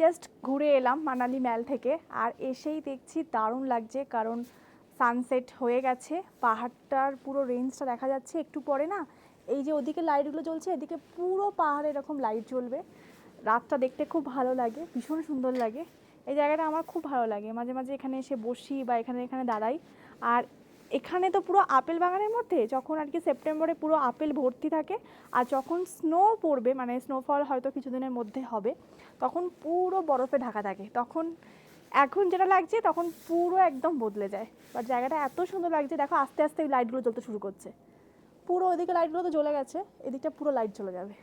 Just ঘুরে এলাম মানালি ম্যাল থেকে, আর এসেই দেখছি দারুণ লাগছে, কারণ সানসেট হয়ে গেছে, পাহাড়টার পুরো রেঞ্জটা দেখা যাচ্ছে। একটু পরে না এই যে ওদিকে লাইটগুলো জ্বলছে, এদিকে পুরো পাহাড়ে এরকম লাইট জ্বলবে, রাতটা দেখতে খুব ভালো লাগে, ভীষণ সুন্দর লাগে। এই জায়গাটা আমার খুব ভালো লাগে, মাঝে মাঝে এখানে এসে বসি বা এখানে এখানে দাঁড়াই। আর এখানে তো পুরো আপেল বাগানের মধ্যে, যখন আর কি সেপ্টেম্বরে পুরো আপেল ভর্তি থাকে, আর যখন স্নো পড়বে, মানে স্নোফল হয়তো কিছুদিনের মধ্যে হবে, তখন পুরো বরফে ঢাকা থাকে, তখন এখন যেটা লাগছে তখন পুরো একদম বদলে যায়। বাট জায়গাটা এত সুন্দর লাগছে, দেখো আস্তে আস্তে ওই লাইটগুলো জ্বলতে শুরু করছে, পুরো ওইদিকে লাইটগুলো তো জ্বলে গেছে, এদিকটা পুরো লাইট জ্বলে যাবে।